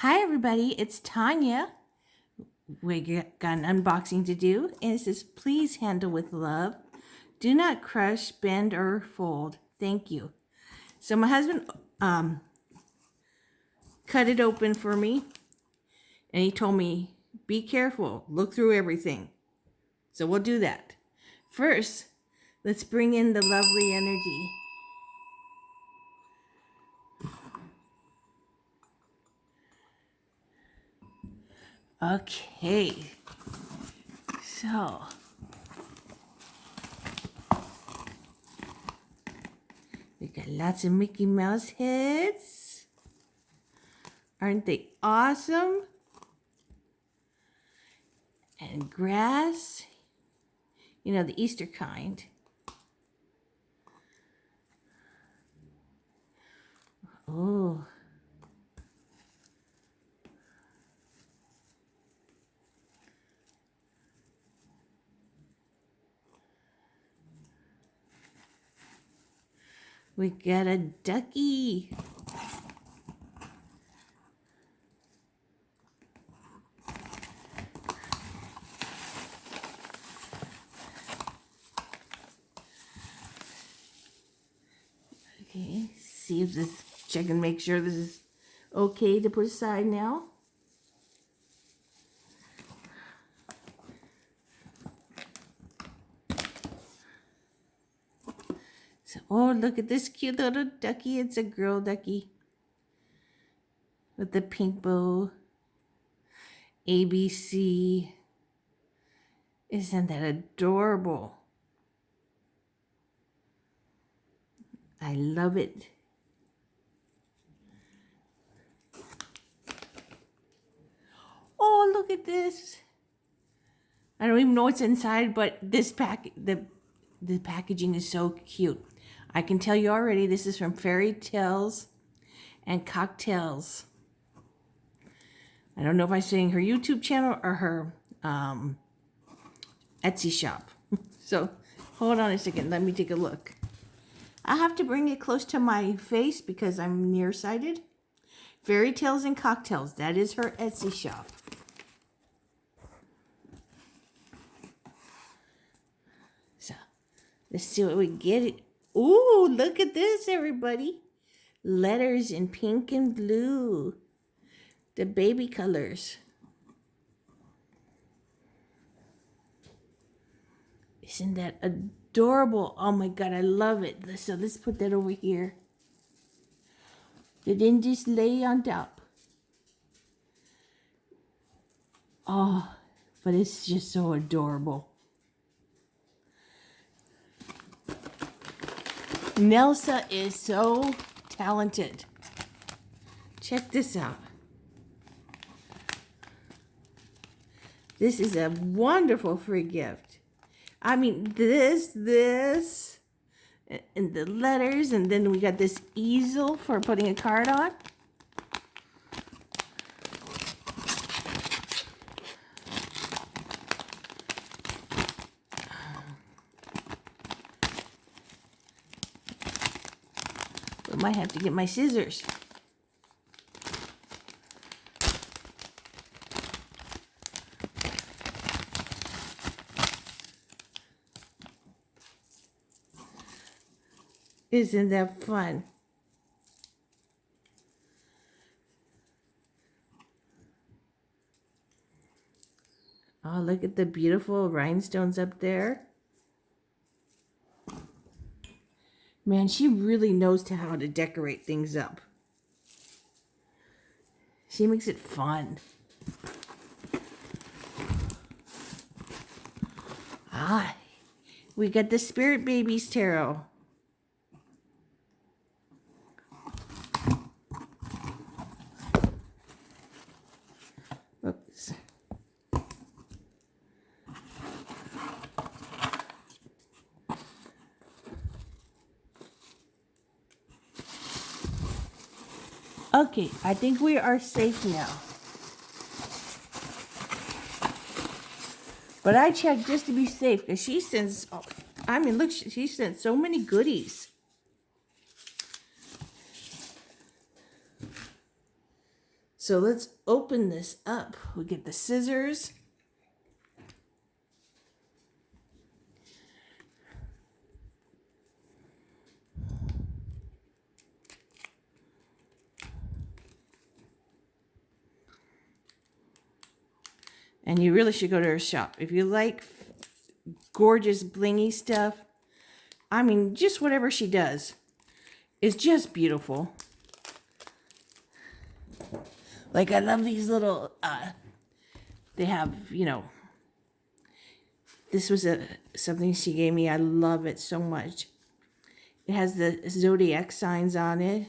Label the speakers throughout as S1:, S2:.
S1: Hi everybody, it's Tanya. We got an unboxing to do, and it says, please handle with love. Do not crush, bend, or fold. Thank you. So my husband cut it open for me, and he told me, be careful, look through everything. So we'll do that. First, let's bring in the lovely energy. Okay, so we got lots of Mickey Mouse heads. Aren't they awesome? And grass, you know, the Easter kind. Oh. We got a ducky. Okay, see if this, check and make sure this is okay to put aside now. So, oh, look at this cute little ducky. It's a girl ducky with the pink bow. ABC. Isn't that adorable? I love it. Oh, look at this. I don't even know what's inside, but this the packaging is so cute. I can tell you already, this is from Fairy Tales and Cocktails. I don't know if I'm saying her YouTube channel or her Etsy shop. So hold on a second. Let me take a look. I have to bring it close to my face because I'm nearsighted. Fairy Tales and Cocktails. That is her Etsy shop. So let's see what we get. Ooh, look at this, everybody. Letters in pink and blue. The baby colors. Isn't that adorable? Oh my God, I love it. So let's put that over here. It didn't just lay on top. Oh, but it's just so adorable. Nelsa is so talented. Check this out. This is a wonderful free gift. I mean, this, and the letters, and then we got this easel for putting a card on. I might have to get my scissors. Isn't that fun? Oh, look at the beautiful rhinestones up there. Man, she really knows how to decorate things up. She makes it fun. Ah, we got the Spirit Babies Tarot. Oops. Okay, I think we are safe now. But I checked just to be safe because she sends, I mean, look, she sent so many goodies. So let's open this up. We'll get the scissors. And you really should go to her shop. If you like gorgeous blingy stuff, I mean, just whatever she does is just beautiful. Like, I love these little, they have, you know, this was something she gave me. I love it so much. It has the zodiac signs on it.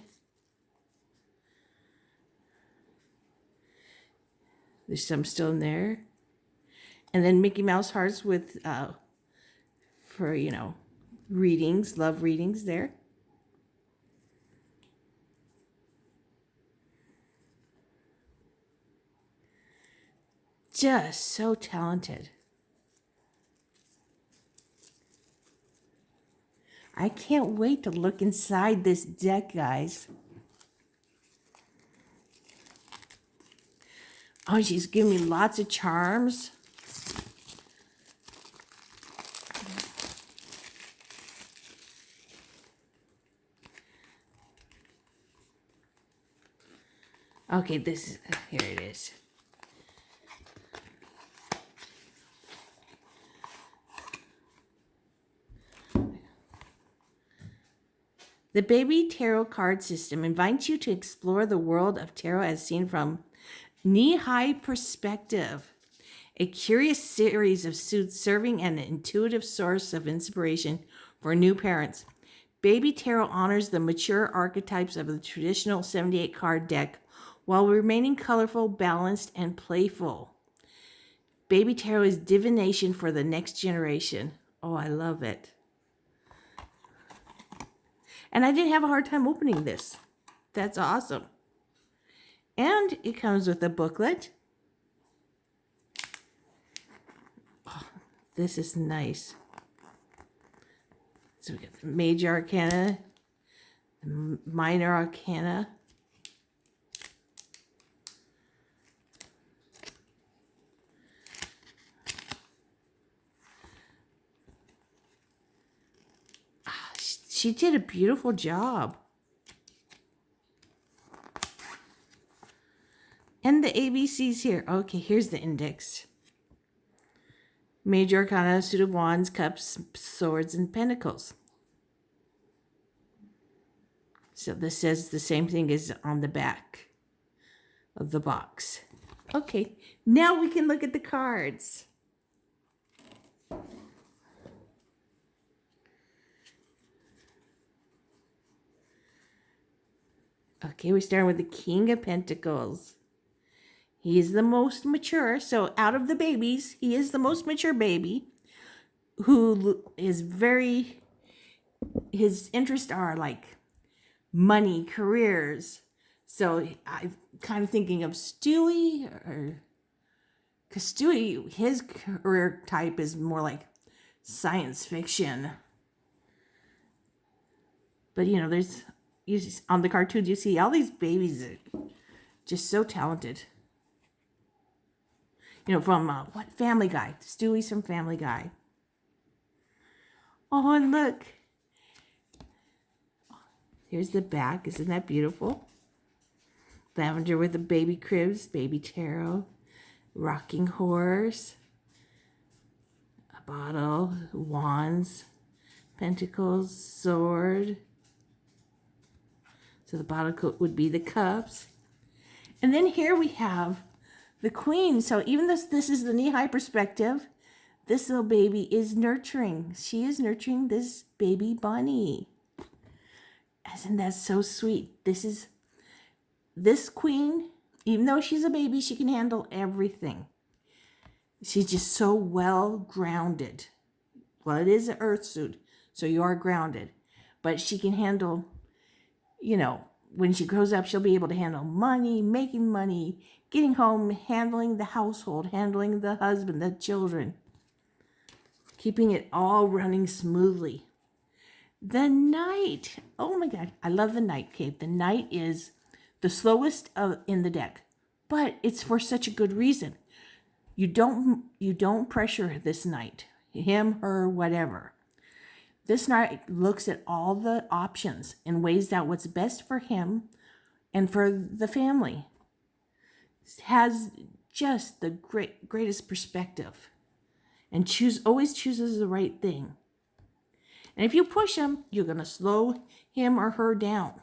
S1: There's some still in there. And then Mickey Mouse hearts with, for, you know, readings, love readings there. Just so talented. I can't wait to look inside this deck, guys. Oh, she's giving me lots of charms. Okay, here it is. The Baby Tarot card system invites you to explore the world of tarot as seen from knee-high perspective. A curious series of suits serving an intuitive source of inspiration for new parents. Baby Tarot honors the mature archetypes of the traditional 78 card deck while remaining colorful, balanced, and playful. Baby Tarot is divination for the next generation. Oh, I love it. And I didn't have a hard time opening this. That's awesome. And it comes with a booklet. Oh, this is nice. So we got the Major Arcana, the Minor Arcana. She did a beautiful job. And the ABCs here. Okay, here's the index. Major Arcana, suit of wands, cups, swords, and pentacles. So this says the same thing as on the back of the box. Okay, now we can look at the cards. Okay, we're starting with the King of Pentacles. He is the most mature. So out of the babies, he is the most mature baby who is his interests are like money, careers. So I'm kind of thinking of Stewie, because Stewie, his career type is more like science fiction. But, you know, on the cartoons, you see all these babies are just so talented. You know, from Family Guy. Stewie's from Family Guy. Oh, and look. Here's the back. Isn't that beautiful? Lavender with the baby cribs, Baby Tarot, rocking horse, a bottle, wands, pentacles, sword. So the bottle would be the cups. And then here we have the Queen. So even though this is the knee-high perspective, this little baby is nurturing. She is nurturing this baby bunny. Isn't that so sweet? This Queen, even though she's a baby, she can handle everything. She's just so well grounded. Well, it is an earth suit, so you are grounded. But she can handle, you know, when she grows up, she'll be able to handle money, making money, getting home, handling the household, handling the husband, the children, keeping it all running smoothly. The Knight. Oh my God, I love the Knight, Kate. The Knight is the slowest in the deck. but it's for such a good reason. You don't pressure this knight, him, her, whatever. This knight looks at all the options and weighs out what's best for him and for the family. Has just the greatest perspective, and always chooses the right thing. And if you push him, you're going to slow him or her down.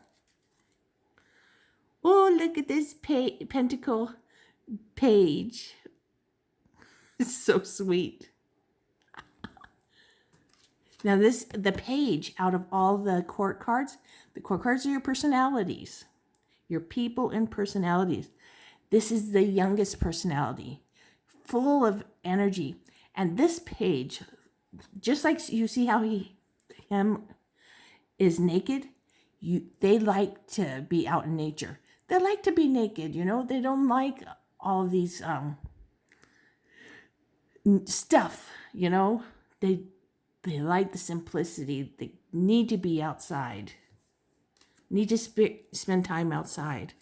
S1: Oh, look at this pentacle page. It's so sweet. Now the page out of all the court cards are your personalities, your people and personalities. This is the youngest personality, full of energy. And this page, just like you see how him is naked, they like to be out in nature. They like to be naked, They don't like all these stuff, They like the simplicity. They need to be outside. Need to spend time outside.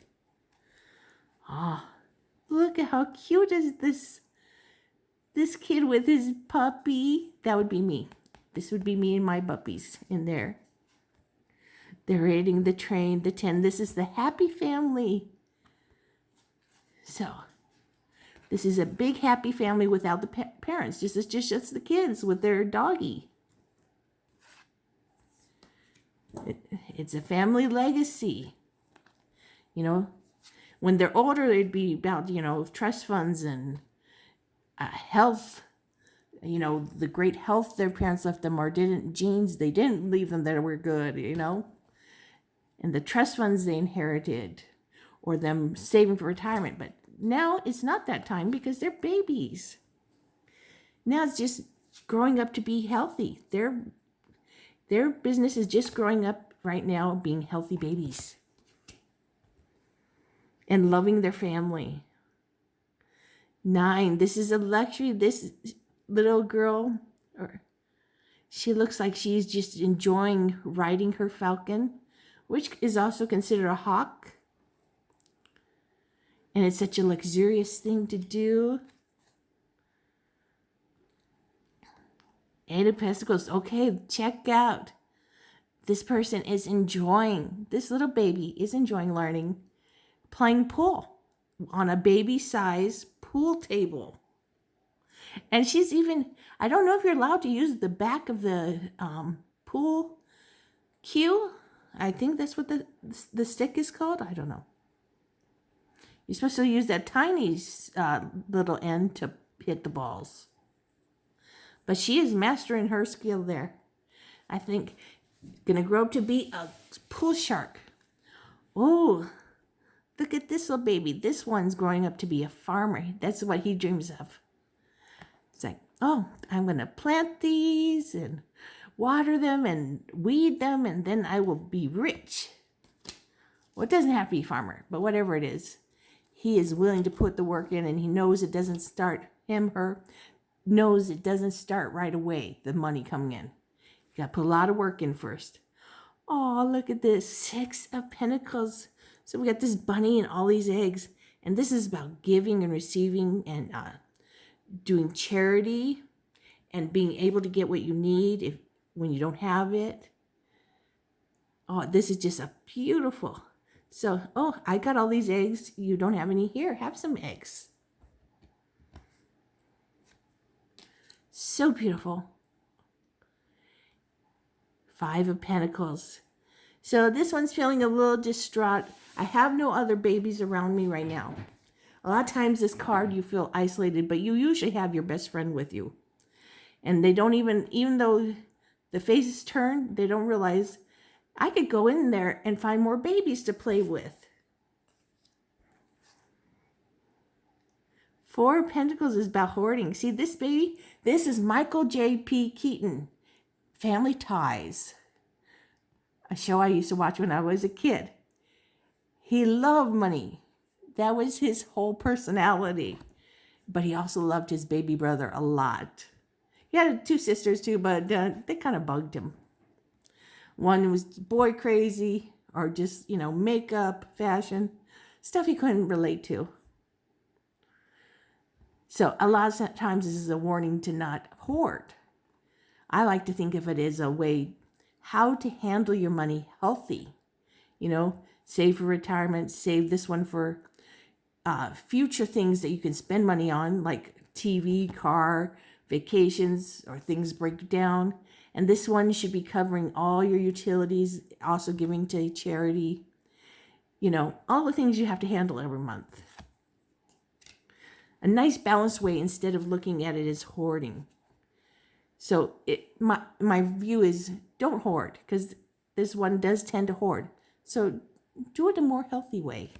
S1: Look at how cute is this kid with his puppy. That would be me. This would be me and my puppies in there. They're raiding the train, the 10. This is the happy family. So, this is a big happy family without the parents. Just the kids with their doggy. It's a family legacy. When they're older, it'd be about, trust funds and health. The great health their parents left them, or genes they didn't leave them that were good, And the trust funds they inherited, or them saving for retirement. But now it's not that time because they're babies. Now it's just growing up to be healthy. Their business is just growing up right now, being healthy babies. And loving their family. 9, this is a luxury. This little girl, she looks like she's just enjoying riding her falcon, which is also considered a hawk. And it's such a luxurious thing to do. 8 of Pentacles. Okay, check out. This person is enjoying, this little baby is enjoying learning, playing pool on a baby-size pool table. And she's even, I don't know if you're allowed to use the back of the pool cue. I think that's what the stick is called. I don't know. You're supposed to use that tiny little end to hit the balls. But she is mastering her skill there. I think gonna grow up to be a pool shark. Oh, look at this little baby. This one's growing up to be a farmer. That's what he dreams of. It's like, oh, I'm gonna plant these and water them and weed them, and then I will be rich. Well, it doesn't have to be a farmer, but whatever it is, he is willing to put the work in, and he knows it doesn't start, her knows it doesn't start right away, the money coming in. You gotta put a lot of work in first. Oh, look at this, 6 of Pentacles. So we got this bunny and all these eggs, and this is about giving and receiving and doing charity and being able to get what you need when you don't have it. Oh, this is just a beautiful. So, oh, I got all these eggs. You don't have any here. Have some eggs. So beautiful. 5 of Pentacles. So this one's feeling a little distraught. I have no other babies around me right now. A lot of times this card, you feel isolated, but you usually have your best friend with you. And they don't even though the faces turn, they don't realize I could go in there and find more babies to play with. 4 of Pentacles is about hoarding. See this baby? This is Michael J.P. Keaton, Family Ties, a show I used to watch when I was a kid. He loved money. That was his whole personality. But he also loved his baby brother a lot. He had 2 sisters too, but they kind of bugged him. One was boy crazy, or just, makeup, fashion, stuff he couldn't relate to. So a lot of times this is a warning to not hoard. I like to think of it as a way how to handle your money healthy. You know, save for retirement, save this one for future things that you can spend money on, like TV, car, vacations, or things break down. And this one should be covering all your utilities, also giving to charity, you know, all the things you have to handle every month. A nice balanced way instead of looking at it as hoarding. So my view is don't hoard, because this one does tend to hoard. So do it a more healthy way.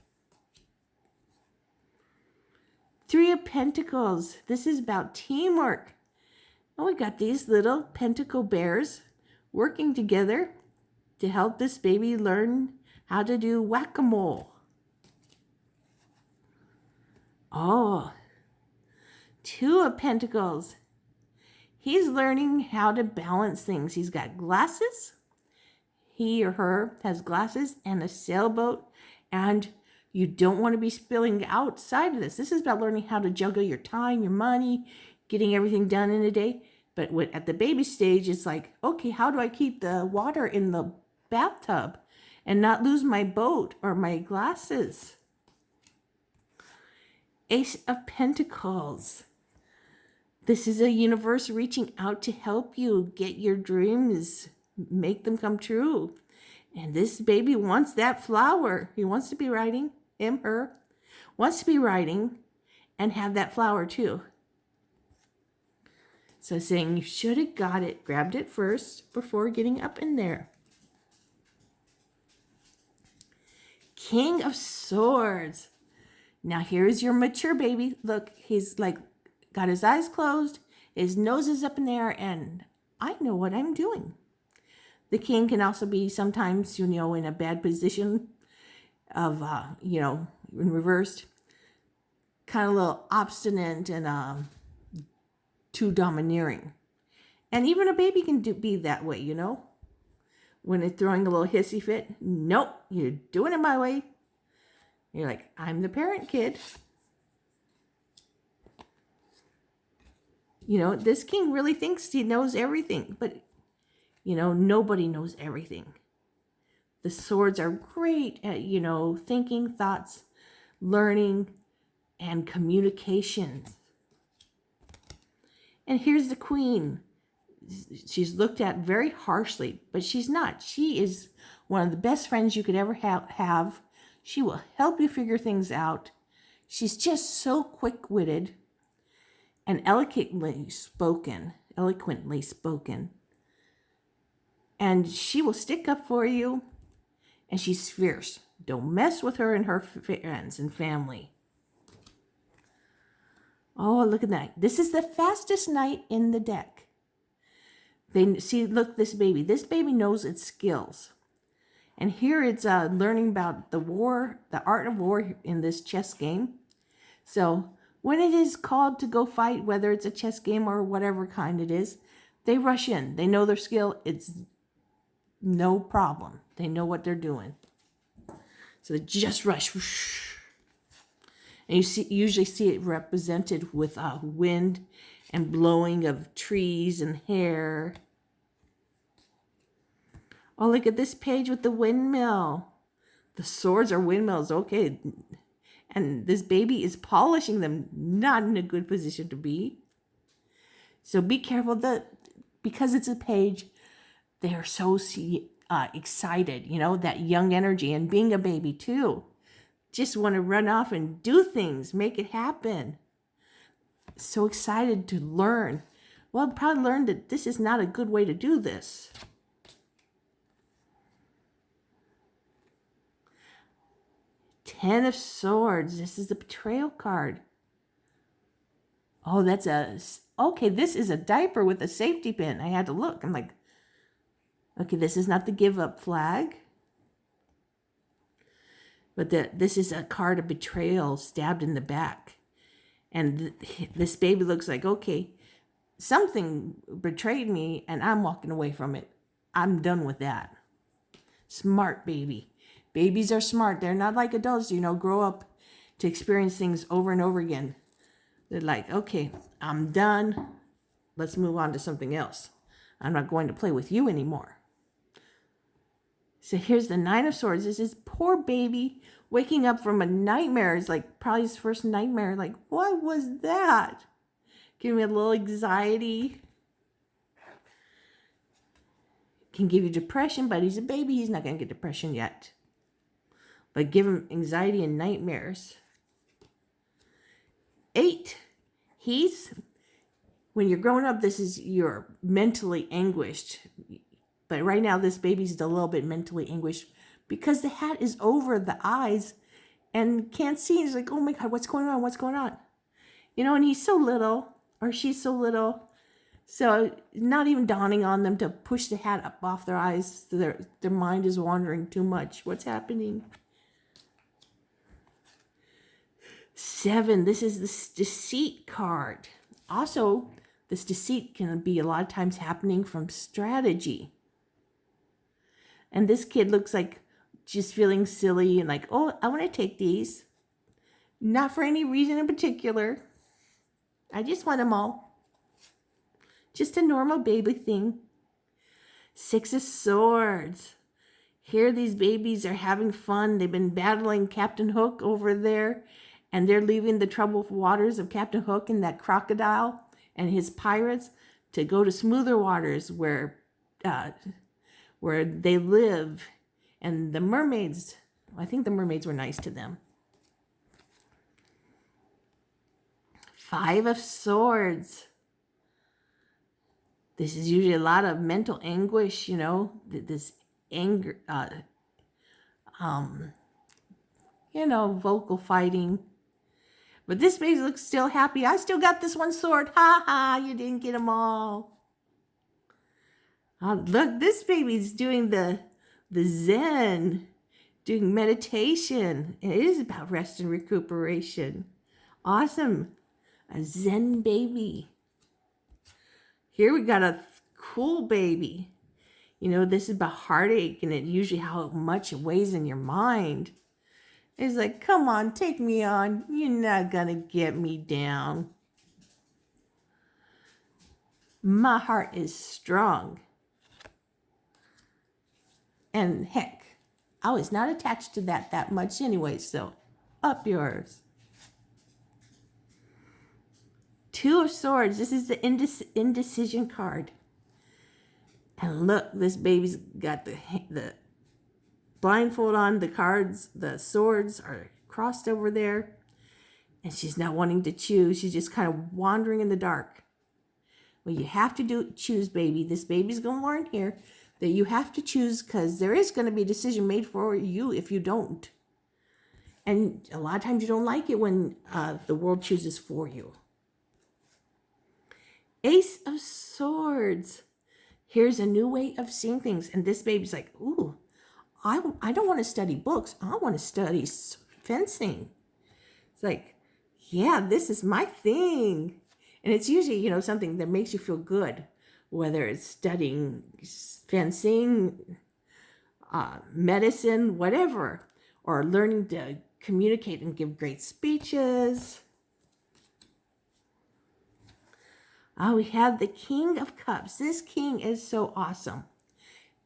S1: Three of Pentacles. This is about teamwork. Oh, we got these little pentacle bears working together to help this baby learn how to do whack-a-mole. Oh, Two of Pentacles. He's learning how to balance things. He's got glasses. He or her has glasses and a sailboat, and you don't want to be spilling outside of this. This is about learning how to juggle your time, your money, getting everything done in a day. But at the baby stage, it's like, okay, how do I keep the water in the bathtub and not lose my boat or my glasses? Ace of Pentacles. This is a universe reaching out to help you get your dreams, make them come true. And this baby wants that flower. He wants to be riding, him, her, wants to be riding and have that flower too. So saying you should have got it, grabbed it first before getting up in there. King of Swords. Now here's your mature baby. Look, he's like got his eyes closed, his nose is up in there, and I know what I'm doing. The king can also be sometimes, in a bad position of, in reversed, kind of a little obstinate and too domineering. And even a baby can be that way, when it's throwing a little hissy fit. Nope, you're doing it my way. You're like, I'm the parent, kid. This king really thinks he knows everything, but, nobody knows everything. The swords are great at, thinking, thoughts, learning, and communication. And here's the queen. She's looked at very harshly, but she's not. She is one of the best friends you could ever have. She will help you figure things out. She's just so quick-witted and eloquently spoken. And she will stick up for you, and she's fierce. Don't mess with her and her friends and family. Oh, look at that. This is the fastest knight in the deck. Look, this baby. This baby knows its skills. And here it's learning about the art of war in this chess game. So when it is called to go fight, whether it's a chess game or whatever kind it is, they rush in. They know their skill. It's no problem. They know what they're doing. So they just rush. And you usually see it represented with wind and blowing of trees and hair. Oh, look at this page with the windmill. The swords are windmills, okay. And this baby is polishing them, not in a good position to be. So be careful because it's a page, they are so excited, that young energy, and being a baby too. Just want to run off and do things, make it happen. So excited to learn. Well, probably learned that this is not a good way to do this. Ten of Swords. This is the betrayal card. Oh, okay, this is a diaper with a safety pin. I had to look. I'm like, okay, this is not the give up flag. But this is a card of betrayal stabbed in the back. And this baby looks like, okay, something betrayed me and I'm walking away from it. I'm done with that. Smart baby. Babies are smart. They're not like adults, grow up to experience things over and over again. They're like, okay, I'm done. Let's move on to something else. I'm not going to play with you anymore. So here's the Nine of Swords. This is poor baby waking up from a nightmare. It's like probably his first nightmare. Like, what was that? Giving me a little anxiety. Can give you depression, but he's a baby. He's not going to get depression yet. But give him anxiety and nightmares. 8. When you're growing up, you're mentally anguished. But right now, this baby's a little bit mentally anguished because the hat is over the eyes and can't see. He's like, oh my God, what's going on? What's going on? And he's so little, or she's so little. So not even dawning on them to push the hat up off their eyes. Their mind is wandering too much. What's happening? 7, this is this deceit card. Also, this deceit can be a lot of times happening from strategy. And this kid looks like just feeling silly and like, oh, I want to take these. Not for any reason in particular. I just want them all. Just a normal baby thing. 6 of Swords. Here these babies are having fun. They've been battling Captain Hook over there. And they're leaving the troubled waters of Captain Hook and that crocodile and his pirates to go to smoother waters where they live. And the mermaids, I think the mermaids were nice to them. 5 of Swords. This is usually a lot of mental anguish, this anger, vocal fighting. But this baby looks still happy. I still got this one sword. Ha ha, you didn't get them all. Look, this baby's doing the Zen, doing meditation. It is about rest and recuperation. Awesome. A Zen baby. Here we got a cool baby. This is about heartache and it usually how much it weighs in your mind. It's like, come on, take me on. You're not going to get me down. My heart is strong. And heck, I was not attached to that much anyway, so up yours. 2 of Swords. This is the indecision card. And look, this baby's got the blindfold on. The cards, the swords are crossed over there. And she's not wanting to choose. She's just kind of wandering in the dark. Well, you have to choose, baby. This baby's going to learn here that you have to choose because there is going to be a decision made for you if you don't. And a lot of times you don't like it when the world chooses for you. Ace of Swords. Here's a new way of seeing things. And this baby's like, ooh, I don't want to study books. I want to study fencing. It's like, yeah, this is my thing. And it's usually, something that makes you feel good, whether it's studying fencing, medicine, whatever, or learning to communicate and give great speeches. We have the King of Cups. This king is so awesome.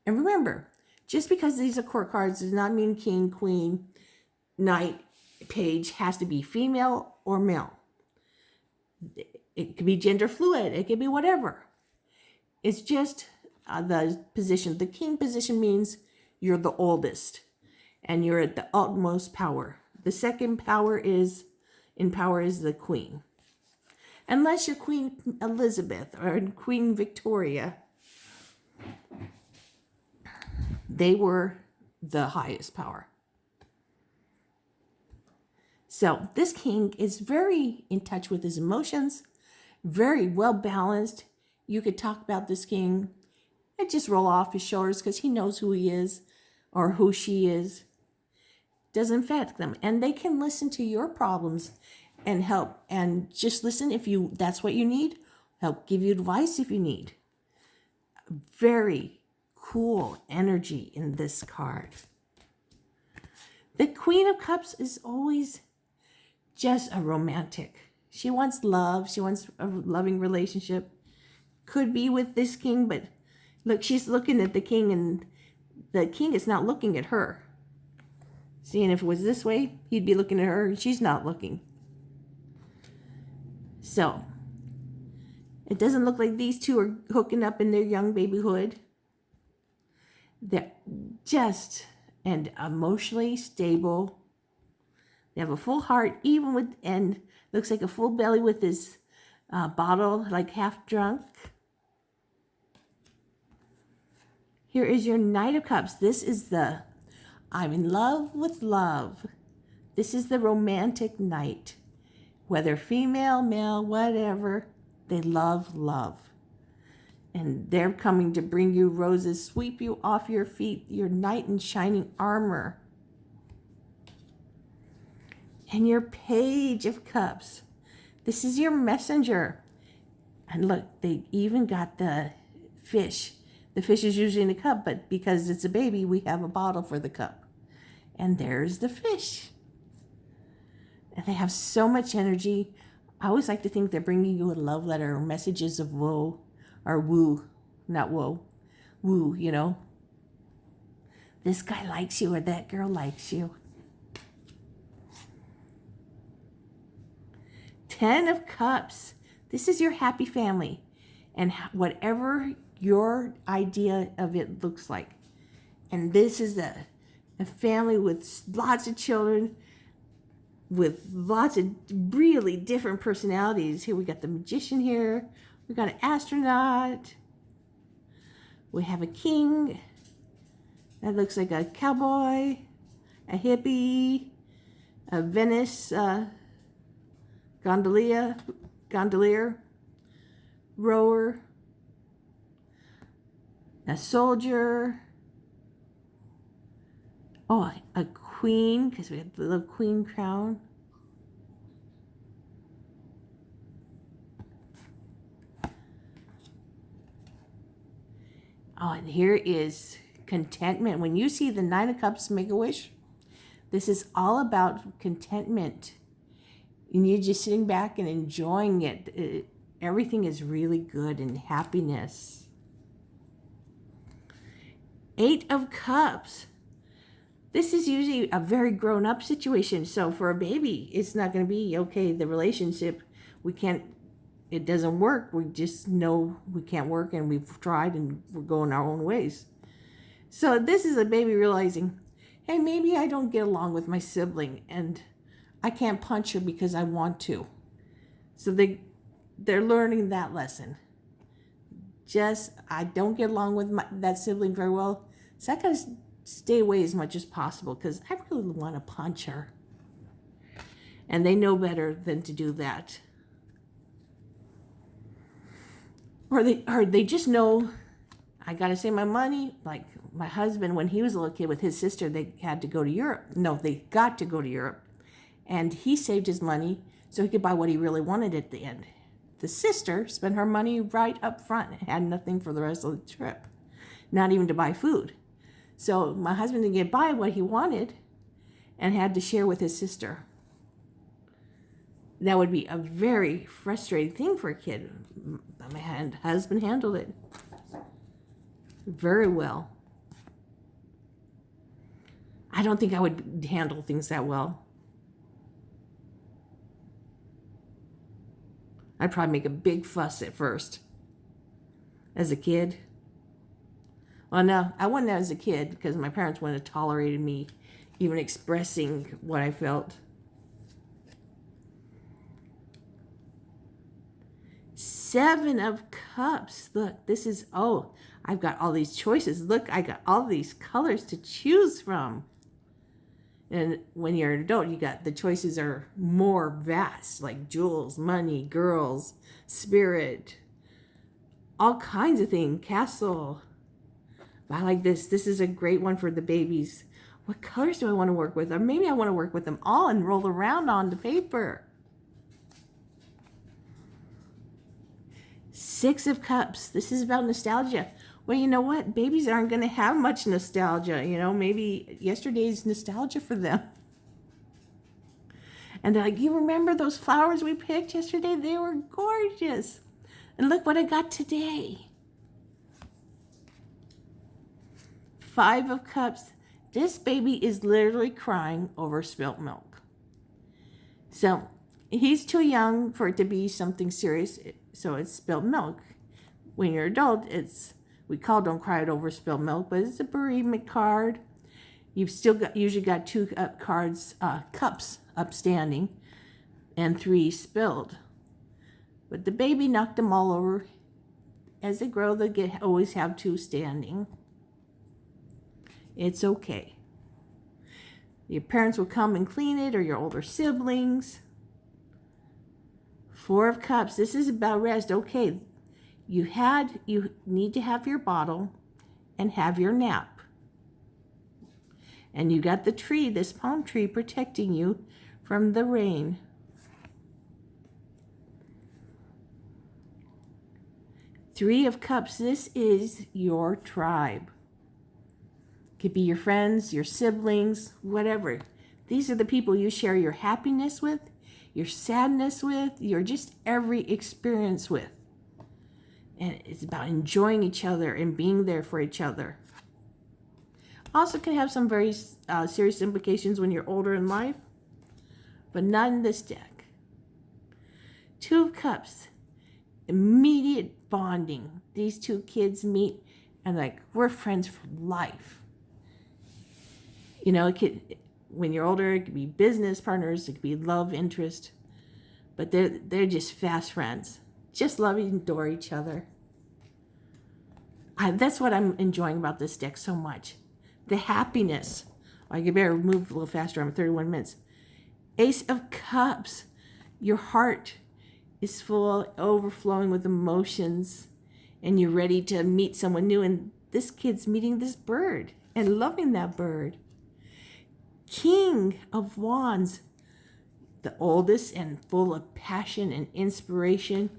S1: And remember, just because these are court cards does not mean king, queen, knight, page has to be female or male. It could be gender fluid. It could be whatever. It's just the position. The king position means you're the oldest and you're at the utmost power. The second power is the queen. Unless you're Queen Elizabeth or Queen Victoria, they were the highest power. So this king is very in touch with his emotions, very well balanced. You could talk about this king and just roll off his shoulders because he knows who he is or who she is. Doesn't affect them. And they can listen to your problems and help, and just listen if that's what you need. Help give you advice if you need. Very cool energy in this card. The Queen of Cups is always just a romantic. She wants love. She wants a loving relationship. Could be with this king, but look, she's looking at the king, and the king is not looking at her. Seeing if it was this way, he'd be looking at her, and she's not looking. So, it doesn't look like these two are hooking up in their young babyhood. They're just and emotionally stable. They have a full heart, even with, and looks like a full belly with this bottle, like half drunk. Here is your Knight of Cups. This is the I'm in love with love. This is the romantic knight. Whether female, male, whatever, they love love. And they're coming to bring you roses, sweep you off your feet, your knight in shining armor. And your Page of Cups. This is your messenger. And look, they even got the fish. The fish is usually in a cup, but because it's a baby, we have a bottle for the cup. And there's the fish. And they have so much energy. I always like to think they're bringing you a love letter or messages of woe, or woo, not woe, woo, you know. This guy likes you, or that girl likes you. 10 of Cups. This is your happy family. And whatever your idea of it looks like. And this is a family with lots of children, with lots of really different personalities. Here we got the magician here. We got an astronaut. We have a king. That looks like a cowboy, a hippie, a Venice gondolier, rower, a soldier. Oh, a queen, because we have the little queen crown. Oh, and here is Contentment. When you see the Nine of Cups, make a wish. This is all about contentment. And you're just sitting back and enjoying it. Everything is really good and happiness. 8 of Cups. This is usually a very grown-up situation. So for a baby, it's not going to be, okay, the relationship, it doesn't work. We just know we can't work, and we've tried, and we're going our own ways. So this is a baby realizing, hey, maybe I don't get along with my sibling, and I can't punch her because I want to. So they're learning that lesson. I don't get along with that sibling very well, so I gotta stay away as much as possible because I really want to punch her. And they know better than to do that. Or they just know, I gotta save my money. Like my husband, when he was a little kid with his sister, they had to go to Europe. No, they got to go to Europe. And he saved his money so he could buy what he really wanted at the end. The sister spent her money right up front and had nothing for the rest of the trip. Not even to buy food. So my husband didn't get by what he wanted and had to share with his sister. That would be a very frustrating thing for a kid. But my husband handled it very well. I don't think I would handle things that well. I'd probably make a big fuss at first. As a kid. Well, no, I wasn't as a kid because my parents wouldn't have tolerated me even expressing what I felt. 7 of Cups. Look, this is, I've got all these choices. Look, I got all these colors to choose from. And when you're an adult, the choices are more vast, like jewels, money, girls, spirit, all kinds of things, castle. I like this. This is a great one for the babies. What colors do I want to work with? Or maybe I want to work with them all and roll around on the paper. 6 of Cups. This is about nostalgia. Well, you know what? Babies aren't going to have much nostalgia. Maybe yesterday's nostalgia for them. And they're like, you remember those flowers we picked yesterday? They were gorgeous. And look what I got today. 5 of Cups. This baby is literally crying over spilt milk. So he's too young for it to be something serious. So it's spilled milk. When you're adult, we call don't cry it over spilled milk, but it's a bereavement card. You've still usually got 2 cups upstanding and 3 spilled. But the baby knocked them all over. As they grow, they always have 2 standing. It's okay. Your parents will come and clean it, or your older siblings. 4 of Cups. This is about rest. Okay, you need to have your bottle and have your nap. And you got the tree, this palm tree, protecting you from the rain. 3 of Cups. This is your tribe. Could be your friends, your siblings, whatever. These are the people you share your happiness with, your sadness with, your just every experience with. And it's about enjoying each other and being there for each other. Also can have some very serious implications when you're older in life, but not in this deck. 2 of Cups. Immediate bonding. These 2 kids meet and we're friends for life. You know, when you're older, it could be business partners, it could be love interest, but they're just fast friends. Just love and adore each other. That's what I'm enjoying about this deck so much. The happiness. I better move a little faster. I'm at 31 minutes. Ace of Cups. Your heart is full, overflowing with emotions, and you're ready to meet someone new. And this kid's meeting this bird and loving that bird. King of Wands. The oldest and full of passion and inspiration,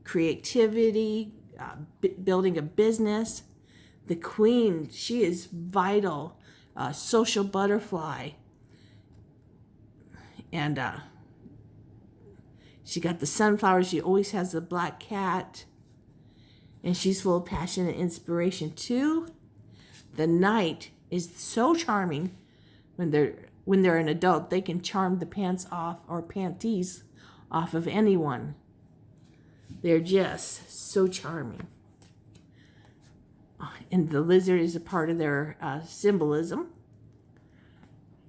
S1: creativity, building a business. The Queen, she is vital, social butterfly. And she got the sunflowers. She always has the black cat. And she's full of passion and inspiration too. The Knight is so charming. When they're an adult, they can charm the pants off or panties off of anyone. They're just so charming. And the lizard is a part of their symbolism.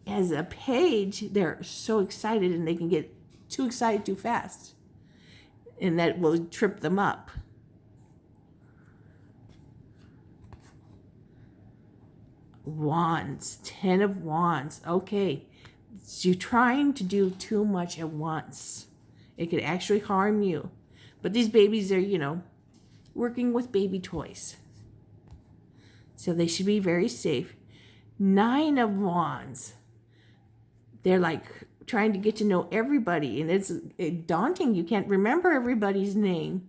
S1: As a page, they're so excited and they can get too excited too fast. And that will trip them up. Wands, 10 of Wands. Okay, so you're trying to do too much at once. It could actually harm you. But these babies are, working with baby toys. So they should be very safe. 9 of Wands. They're trying to get to know everybody, and it's daunting. You can't remember everybody's name.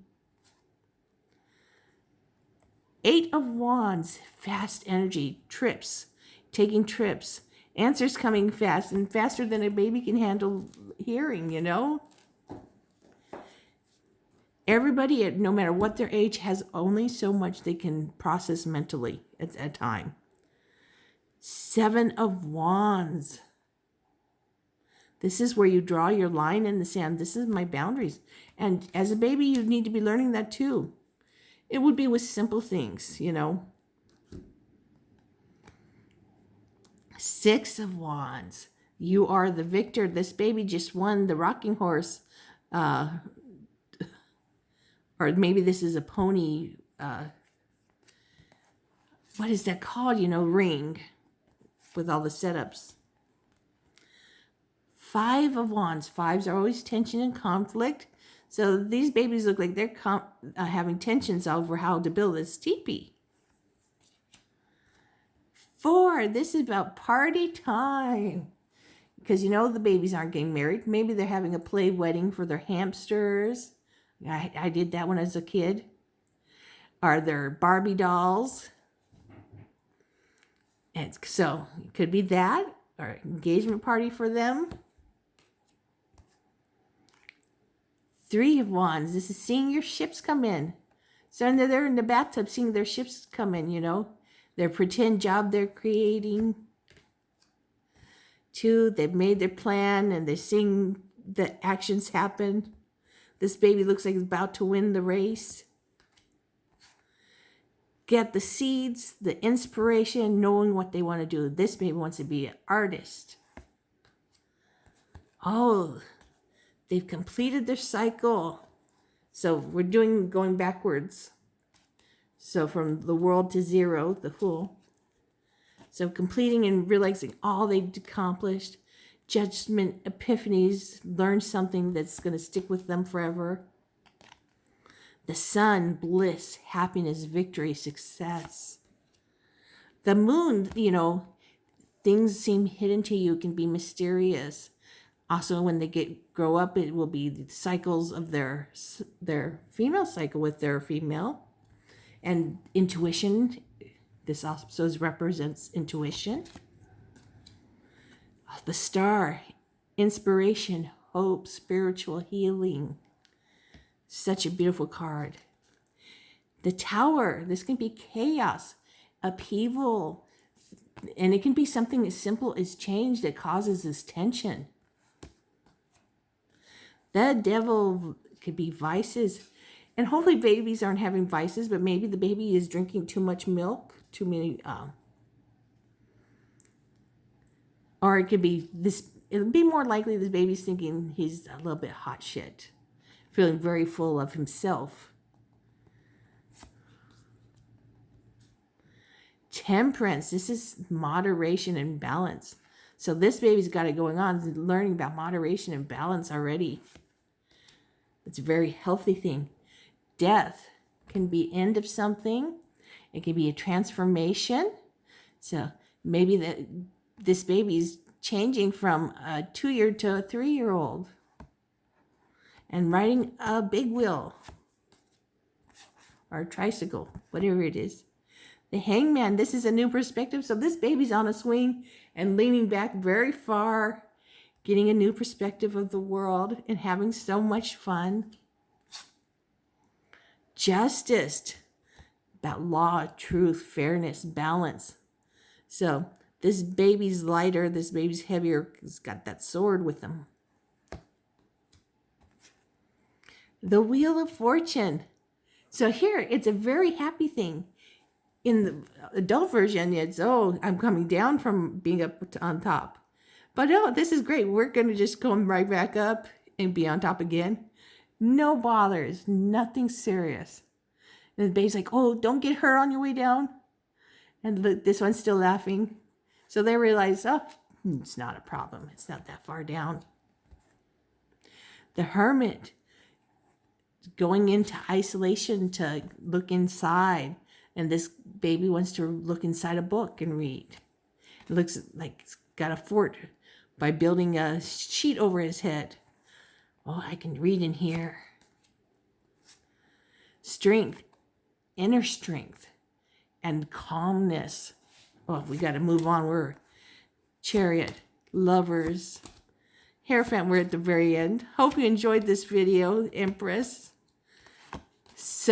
S1: 8 of Wands, fast energy, trips, taking trips, answers coming fast, and faster than a baby can handle hearing, Everybody, no matter what their age, has only so much they can process mentally at a time. 7 of Wands. This is where you draw your line in the sand. This is my boundaries. And as a baby, you need to be learning that too. It would be with simple things, 6 of Wands. You are the victor. This baby just won the rocking horse. Or maybe this is a pony. What is that called? Ring with all the setups. 5 of Wands. 5s are always tension and conflict. So these babies look like they're having tensions over how to build this teepee. 4, this is about party time. Because the babies aren't getting married. Maybe they're having a play wedding for their hamsters. I did that when I was a kid. Are there Barbie dolls? And so it could be that, or engagement party for them. Three of Wands. This is seeing your ships come in. So they're in the bathtub seeing their ships come in, you know. Their pretend job they're creating. Two, they've made their plan and they're seeing the actions happen. This baby looks like it's about to win the race. Get the seeds, the inspiration, knowing what they want to do. This baby wants to be an artist. Oh, they've completed their cycle. So we're going backwards. So from the world to zero, the Fool. So completing and realizing all they've accomplished. Judgment, epiphanies, learn something that's going to stick with them forever. The Sun, bliss, happiness, victory, success. The Moon, you know, things seem hidden to you, can be mysterious. Also, when they grow up, it will be the cycles of their female cycle with their female. And intuition, this also represents intuition. The Star, inspiration, hope, spiritual healing. Such a beautiful card. The Tower, this can be chaos, upheaval, and it can be something as simple as change that causes this tension. The Devil could be vices, and hopefully babies aren't having vices, but maybe the baby is drinking too much milk, too many, or it could be this, it would be more likely this baby's thinking he's a little bit hot shit, feeling very full of himself. Temperance, this is moderation and balance. So this baby's got it going on, learning about moderation and balance already. It's a very healthy thing. Death can be end of something. It can be a transformation. So maybe this baby's changing from a 2-year to a 3-year-old and riding a big wheel or a tricycle, whatever it is. The Hangman, this is a new perspective. So this baby's on a swing and leaning back very far, getting a new perspective of the world and having so much fun. Justice, about law, truth, fairness, balance. So this baby's lighter, this baby's heavier, he's got that sword with him. The Wheel of Fortune. So here, it's a very happy thing. In the adult version, it's, oh, I'm coming down from being up on top. But oh, this is great. We're going to just come right back up and be on top again. No bothers, nothing serious. And the baby's like, oh, don't get hurt on your way down. And look, this one's still laughing. So they realize, oh, it's not a problem. It's not that far down. The Hermit, going into isolation to look inside. And this baby wants to look inside a book and read. It looks like it's got a fort by building a sheet over his head. Oh, I can read in here. Strength, inner strength, and calmness. Oh, we got to move on. We're Chariot, Lovers, Hierophant. We're at the very end. Hope you enjoyed this video, Empress. So